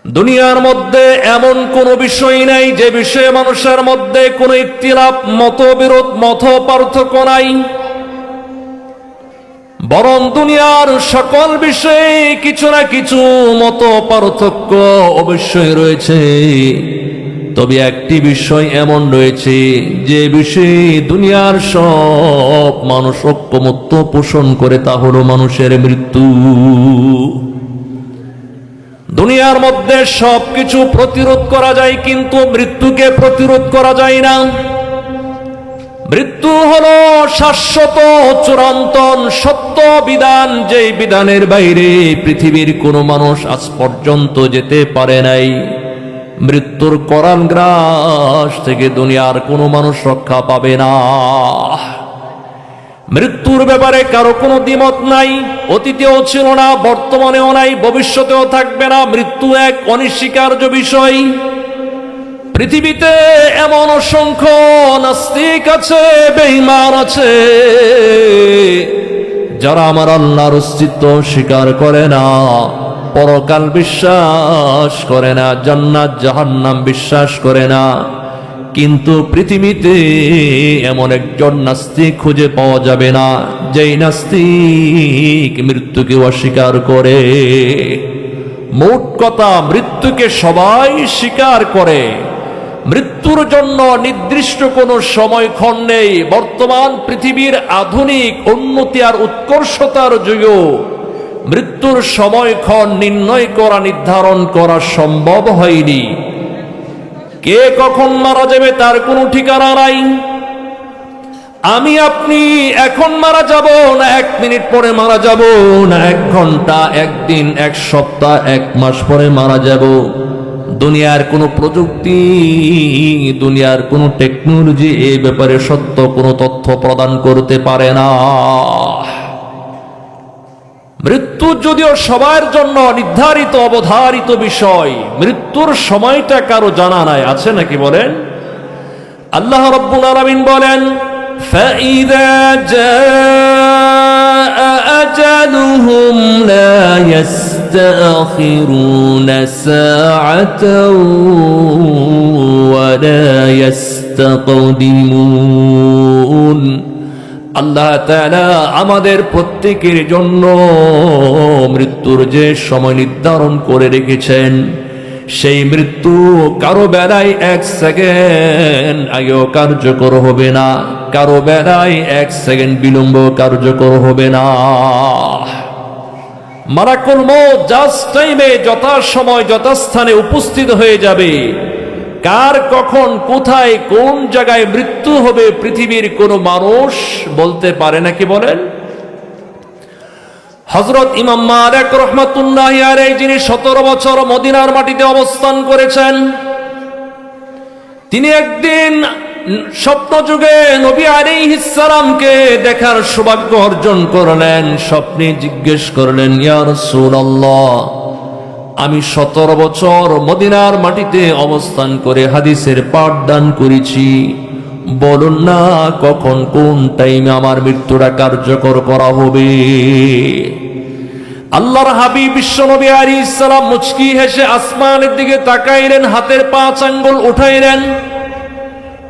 দুনিয়ার মধ্যে এমন কোন বিষয় নাই যে বিষয়ে মানুষের মধ্যে কোনো ইখতিলাফ, মতবিরোধ, মত পার্থক্য নাই। বরং দুনিয়ার সকল বিষয়ে কিছু না কিছু মত পার্থক্য অবশ্যই রয়েছে। তবে একটি বিষয় এমন রয়েছে যে বিষয়ে দুনিয়ার সব মানুষ ঐক্যমত্য পোষণ করে, তা হলো মানুষের মৃত্যু। দুনিয়ার মধ্যে সবকিছু প্রতিরোধ করা যায়, কিন্তু মৃত্যুকে প্রতিরোধ করা যায় না। মৃত্যু হলো শাশ্বত চিরন্তন সত্য বিধান, যেই বিধানের বাইরে পৃথিবীর কোনো মানুষ আজ পর্যন্ত যেতে পারে নাই। মৃত্যুর করাল গ্রাস থেকে দুনিয়ার কোনো মানুষ রক্ষা পাবে না। মৃত্যুর ব্যাপারে কারো কোনো দ্বিমত নাই, অতীতেও ছিল না, বর্তমানেও নাই, ভবিষ্যতেও থাকবে না। মৃত্যু এক অনিস্বীকার্য বিষয়। পৃথিবীতে এমন অসংখ্য নাস্তিক আছে, বেঈমান আছে, যারা আমার আল্লাহর অস্তিত্ব স্বীকার করে না, পরকাল বিশ্বাস করে না, জান্নাত জাহান্নাম বিশ্বাস করে না। কিন্তু পৃথিবীতে এমন একজন নাস্তিক খুঁজে পাওয়া যাবে না যেই নাস্তিক মৃত্যুকে অস্বীকার করে। মোট কথা, মৃত্যুকে সবাই স্বীকার করে। মৃত্যুর জন্য নির্দিষ্ট কোনো সময়ক্ষণ নেই। বর্তমান পৃথিবীর আধুনিক উন্নতি আর উৎকর্ষতার যুগে মৃত্যুর সময়ক্ষণ নির্ণয় করা, নির্ধারণ করা সম্ভব হয়নি। কে কখন মারা যাবে তার কোনো ঠিকানা নাই। আমি আপনি এখন মারা যাব না, 1 মিনিট পরে মারা যাব না, 1 ঘন্টা, 1 দিন, 1 সপ্তাহ, 1 মাস পরে মারা যাব। দুনিয়ার কোনো প্রযুক্তি, দুনিয়ার কোনো টেকনোলজি এই ব্যাপারে সত্য কোনো তথ্য প্রদান করতে পারে না। মৃত্যু যদিও সবার জন্য নির্ধারিত অবধারিত বিষয়, মৃত্যুর সময়টা কারো জানা নাই। আছে নাকি বলেন? আল্লাহ রাব্বুল আলামিন বলেন, فَإِذَا جَاءَ أَجَلُهُمْ لَا يَسْتَأْخِرُونَ سَاعَةً وَلَا يَسْتَقْدِمُونَ। আল্লাহ তাআলা আমাদের প্রত্যেকের জন্য মৃত্যুর যে সময় নির্ধারণ করে রেখেছেন, সেই মৃত্যু কারো বেলায় 1 সেকেন্ড আগেও কার্যকর হবে না, কারো বেলায় 1 সেকেন্ড বিলম্ব কার্যকর হবে না। মালাকুল মউত জাস্ট টাইমে, যথাসময় যথাস্থানে উপস্থিত হয়ে যাবে। কার কখন কোথায় কোন জায়গায় মৃত্যু হবে পৃথিবীর কোনো মানুষ বলতে পারে নাকি বলেন? হযরত ইমাম মালিক রাহমাতুল্লাহি আলাইহি, যিনি 17 বছর মদিনার মাটিতে অবস্থান করেছেন, তিনি একদিন স্বপ্নযুগে নবী আলাইহিস সালামকে দেখার সৌভাগ্য অর্জন করলেন। স্বপ্নে জিজ্ঞেস করলেন, ইয়া রাসূলুল্লাহ, আমি 17 বছর মদিনার মাটিতে অবস্থান করে হাদিসের পাঠদান করেছি, বলুন না কখন কোন টাইমে আমার মৃত্যুটা কার্যকর করা হবে। আল্লাহর হাবিব বিশ্বনবী আলাইহিস সালাম মুচকি হেসে আসমানের দিকে তাকাইলেন, হাতের 5 আঙ্গুল উঠাইলেন।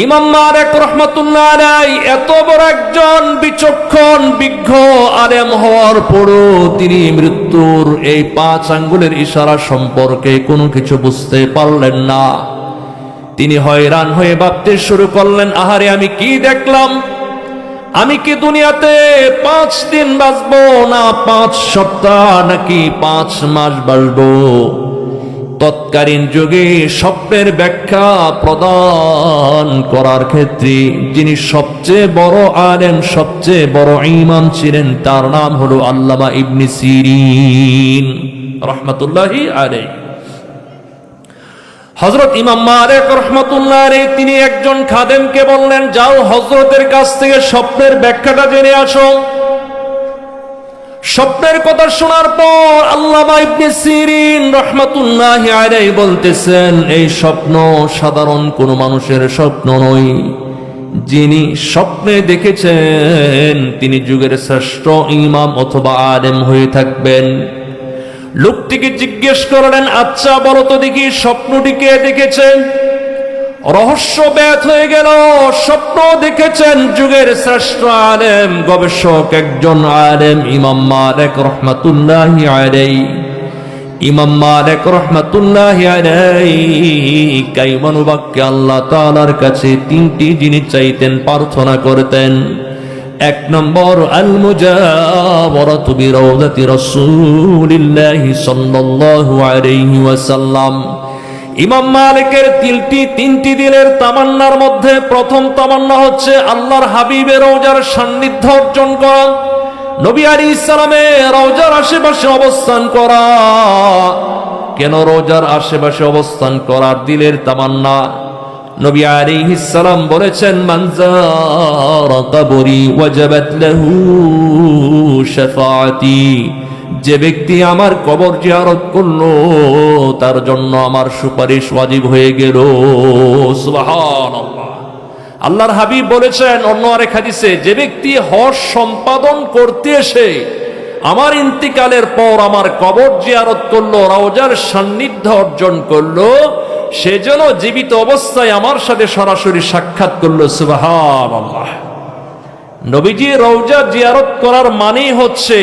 ইমাম মালিক রাহমাতুল্লাহ আলাইহি এত বড় একজন বিচক্ষণ বিজ্ঞ আলেম হওয়ার পরও তিনি মৃত্যুর এই 5 আঙ্গুলের ইশারা সম্পর্কে কোনো কিছু বুঝতে পারলেন না। তিনি হয়রান হয়ে ভাবতে শুরু করলেন, আহারে আমি কি দেখলাম? আমি কি দুনিয়াতে 5 দিন বাঁচবো, না 5 সপ্তাহ, নাকি 5 মাস বাঁচবো? তৎকালীন যুগে স্বপ্নের ব্যাখ্যা প্রদান করার ক্ষেত্রে যিনি সবচেয়ে বড় আলেম, সবচেয়ে বড় ইমাম ছিলেন, তার নাম হলো আল্লামা ইবনে সিরিন রাহমাতুল্লাহি আলাইহি। হযরত ইমাম মালিক রাহমাতুল্লাহি আলাইহি তিনি একজন খাদেমকে বললেন, যাও হযরতের কাছ থেকে স্বপ্নের ব্যাখ্যাটা জেনে আসো। স্বপ্নের কথা শোনার পর আল্লামা ইবনে সিরিন রাহমাতুল্লাহি আলাইহি বলতেছেন, এই স্বপ্ন সাধারণ কোনো মানুষের স্বপ্ন নয়। যিনি স্বপ্নে দেখেছেন তিনি যুগের শ্রেষ্ঠ ইমাম অথবা আলেম হয়ে থাকবেন। লোকটিকে জিজ্ঞেস করলেন, আচ্ছা বলো তো দেখি স্বপ্নটি কে দেখেছেন? রহস্য ব্যাত হয়ে গেল। স্বপ্ন দেখেছেন যুগের শ্রেষ্ঠ আলেম, গবেষক একজন আলেম, ইমাম মালিক রহমাতুল্লাহি আলাইহি। ইমাম মালিক রহমাতুল্লাহি আলাইহি কাইমানুবাক্যে আল্লাহ তাআলার কাছে তিনটি জিনিস চাইতেন, প্রার্থনা করতেন। এক নম্বর, আল মুজাওয়ারাতু বিরাউদাতি রাসূলিল্লাহি সাল্লাল্লাহু আলাইহি ওয়াসাল্লাম। ইমাম মালিকের তিনটি দিলের তামান্নার মধ্যে প্রথম তামান্না হচ্ছে আল্লাহর হাবিবের রওজার সান্নিধ্য অর্জন করা, নবী আলাইহিস সালামের রওজার আশেপাশে অবস্থান করা। কেন রওজার আশেপাশে অবস্থান করার দিলের তামান্না? নবী আলাইহিস সালাম বলেছেন, মান যারা কবরি ওয়াজাবাত লাহু শাফাআতি। যে ব্যক্তি আমার কবর জিয়ারত করলো তার জন্য আমার সুপারিশ ওয়াজিব হয়ে গেল। সুবহানাল্লাহ। আল্লাহর হাবিব বলেছেন অন্য আরেক হাদিসে, যে ব্যক্তি হজ সম্পাদন করতে এসে আমার ইন্তিকালের পর আমার কবর জিয়ারত করলো, রওজার সান্নিধ্য অর্জন করলো, সে যেন জীবিত অবস্থায় আমার সাথে সরাসরি সাক্ষাৎ করলো। সুবহানাল্লাহ। নবীজি রওজা জিয়ারত করার মানেই হচ্ছে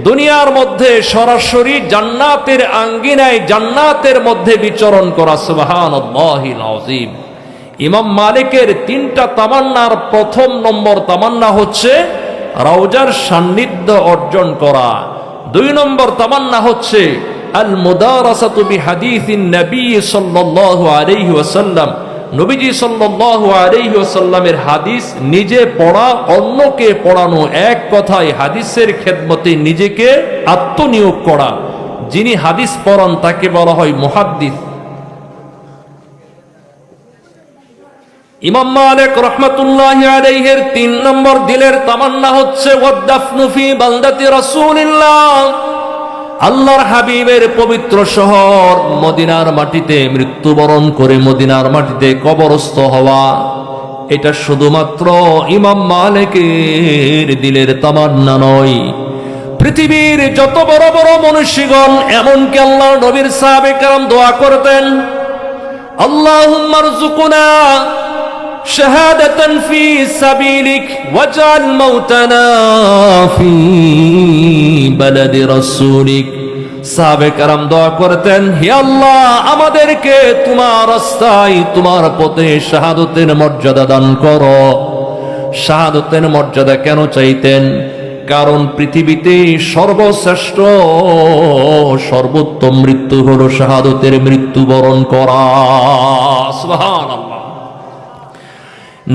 দুনিয়ার মধ্যে সরাসরি জান্নাতের আঙ্গিনায়, জান্নাতের মধ্যে বিচরণ করা। সুবহানাল্লাহিল আযীম। ইমাম মালিকের তিনটা তামান্নার প্রথম নম্বর তামান্না হচ্ছে রওজার সান্নিধ্য অর্জন করা। দুই নম্বর তামান্না হচ্ছে আল মুদারাসাতু বিহাদিসিন নবী সাল্লাল্লাহু আলাইহি ওয়াসাল্লাম। নবীজি সাল্লাল্লাহু আলাইহি ওয়াসাল্লামের হাদিস নিজে পড়া, অন্যকে পড়ানো, এক কথায় হাদিসের খেদমতে নিজেকে আত্মনিয়োগ করা। যিনি হাদিস পড়ান তাকে বলা হয় মুহাদ্দিস। ইমাম মালিক রহমাতুল্লাহি আলাইহির তিন নম্বর দিলের তামান্না হচ্ছে ওয়াদাফনু ফি বালদাতি রাসূলিল্লাহ। আল্লাহর হাবিবের পবিত্র শহর মদিনার মাটিতে মৃত্যুবরণ করে মদিনার মাটিতে কবরস্থ হওয়া। এটা শুধুমাত্র ইমাম মালিকের দিলের তামান্না নয়, পৃথিবীর যত বড় বড় মনীষীগণ, এমনকি আল্লাহর নবীর সাহাবে কেরাম দোয়া করতেন, আল্লাহুম্মা রযুকনা শাহাদাতান ফি সাবিলিক ওয়াজআল মাউতানা ফি বালাদি রাসূলিক। সাহাবে কেরাম দোয়া করতেন, হে আল্লাহ আমাদেরকে তোমার রাস্তায়, তোমার পথে শাহাদাতের মর্যাদা দান করো। শাহাদাতের মর্যাদা কেন চাইতেন? কারণ পৃথিবীতে সর্বশ্রেষ্ঠ, সর্বোত্তম মৃত্যু হলো শাহাদাতের মৃত্যুবরণ করা। সুবহানাল্লাহ।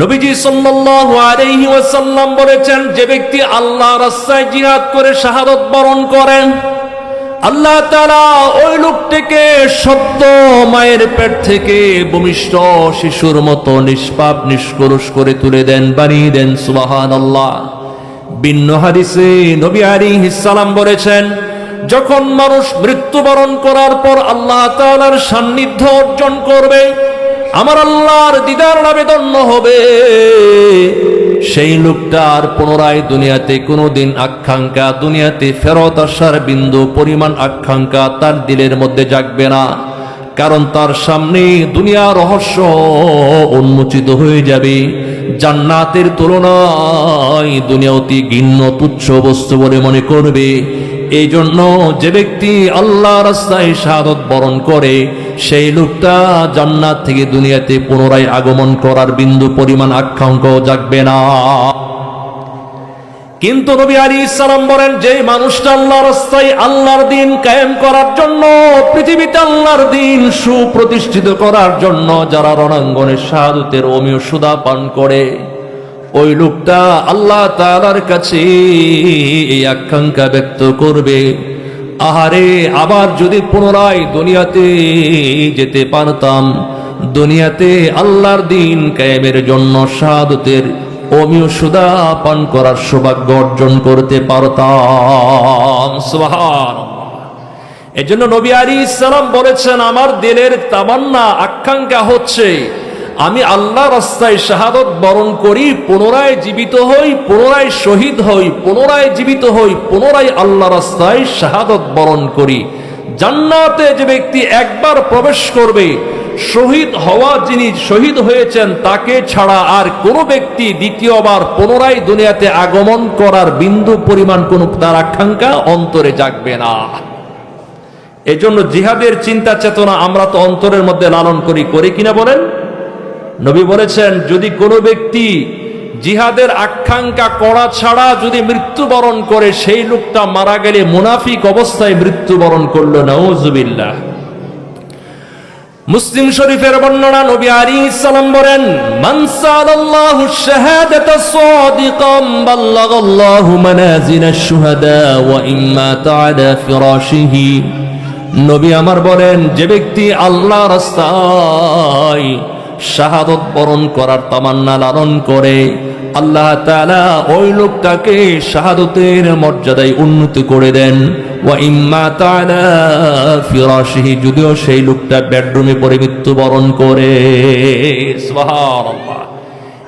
নবীজি সাল্লাল্লাহু আলাইহি ওয়াসাল্লাম বলেছেন, যে ব্যক্তি আল্লাহর রাস্তায় জিহাদ করে শাহাদাত বরণ করেন, আল্লাহ তাআলা ওই লোকটিকে সদ্য মায়ের পেট থেকে ভূমিষ্ঠ শিশুর মতো নিষ্পাপ নিষ্কলুষ করে তুলে দেন, বানিয়ে দেন। সুবহানাল্লাহ। ভিন্ন হাদিসে নবী আলাইহিস সালাম বলেছেন, যখন মানুষ মৃত্যুবরণ করার পর আল্লাহ তাআলার সান্নিধ্য অর্জন করবে, আমার আল্লাহর দিদার লাভে ধন্য হবে, সেই লোকটার পুনরায় দুনিয়াতে কোনোদিন আকাঙ্ক্ষা, দুনিয়াতে ফেরত আসার বিন্দু পরিমাণ আকাঙ্ক্ষা তার দিলের মধ্যে জাগবে না। কারণ তার সামনে দুনিয়ার রহস্য উন্মোচিত হয়ে যাবে। জান্নাতের তুলনায় দুনিয়া অতি ঘৃণ্য তুচ্ছ বস্তু বলে মনে করবে। এই জন্য যে ব্যক্তি আল্লাহ রাস্তায় শাহাদাত বরণ করে, সেই লোকটা জান্নাত থেকে দুনিয়াতে পুনরায় আগমন করার বিন্দু পরিমাণ আকাঙ্ক্ষাও জাগবে না। কিন্তু নবী আলাইহিস সালাম বলেন, যে মানুষটা আল্লাহর রাস্তায় আল্লাহর দ্বীন কায়েম করার জন্য, পৃথিবীতে আল্লাহর দ্বীন সুপ্রতিষ্ঠিত করার জন্য যারা রণাঙ্গনে শাহাদাতের অমীয় সুধা পান করে, ওই লোকটা আল্লাহ তাআলার কাছে এই আকাঙ্ক্ষা ব্যক্ত করবে, আহারে আবার যদি পুনরায় দুনিয়াতে যেতে পারতাম, দুনিয়াতে আল্লাহর দ্বীন কায়েমের জন্য শাহাদাতের অমীয় সুধা পান করার সৌভাগ্য অর্জন করতে পারতাম। সুবহানাল্লাহ। এজন্য নবী আলাইহিস সালাম বলেছেন, আমার দিলের তামান্না, আকাঙ্ক্ষা হচ্ছে আমি আল্লাহ রাস্তায় শাহাদত বরণ করি, পুনরায় জীবিত হই, পুনরায় শহীদ হই, পুনরায় জীবিত হই, পুনরায় আল্লাহ রাস্তায় শাহাদত বরণ করি। জান্নাতে যে ব্যক্তি একবার প্রবেশ করবে, শহীদ হওয়া যিনি শহীদ হয়েছেন তাকে ছাড়া আর কোনো ব্যক্তি দ্বিতীয়বার পুনরায় দুনিয়াতে আগমন করার বিন্দু পরিমাণ কোনো তার আকাঙ্ক্ষা অন্তরে জাগবে না। এজন্য জিহাদের চিন্তা চেতনা আমরা তো অন্তরের মধ্যে লালন করি কিনা বলেন? নবী বলেছেন, যদি কোনো ব্যক্তি জিহাদের আকাঙ্ক্ষা করা ছাড়া যদি মৃত্যুবরণ করে, সেই লোকটা মারা গেলে মুনাফিক অবস্থায় মৃত্যুবরণ করলো, নাউজুবিল্লাহ। মুসলিম শরীফের বর্ণনা, নবী আলাইহিস সালাম বলেন, মান সালাল্লাহু শাহাদাতা সাদিকাম বাল্লাগাল্লাহু মানাজিলাশ শুহাদা ওয়া ইম্মা তাআলা ফিরাশিহি। নবী আমার বলেন, যে ব্যক্তি আল্লাহ রাস্তায় শাহাদত বরণ করার তামান্না লালন করে, আল্লাহ তাআলা ওই লোকটাকে শাহাদতের মর্যাদায় উন্নতি করে দেন। ওয়া ইম্মা তাআলা ফিরাশিহি, যদিও সেই লোকটা বেডরুমে পড়ে মৃত্যুবরণ করে। সুবহানাল্লাহ।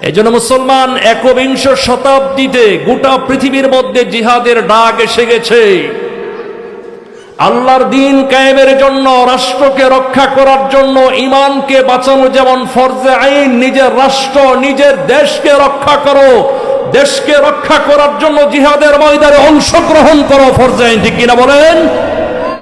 এজন্য মুসলমান, একবিংশ শতাব্দীতে গোটা পৃথিবীর মধ্যে জিহাদের ডাক এসে গেছে। আল্লাহর দ্বীন কায়েমের জন্য, রাষ্ট্রকে রক্ষা করার জন্য, ঈমানকে বাঁচানো যেমন ফরজে আইন, নিজের রাষ্ট্র নিজের দেশকে রক্ষা করো, দেশকে রক্ষা করার জন্য জিহাদের ময়দানে অংশগ্রহণ করো ফরজে আইন, ঠিক কিনা বলেন?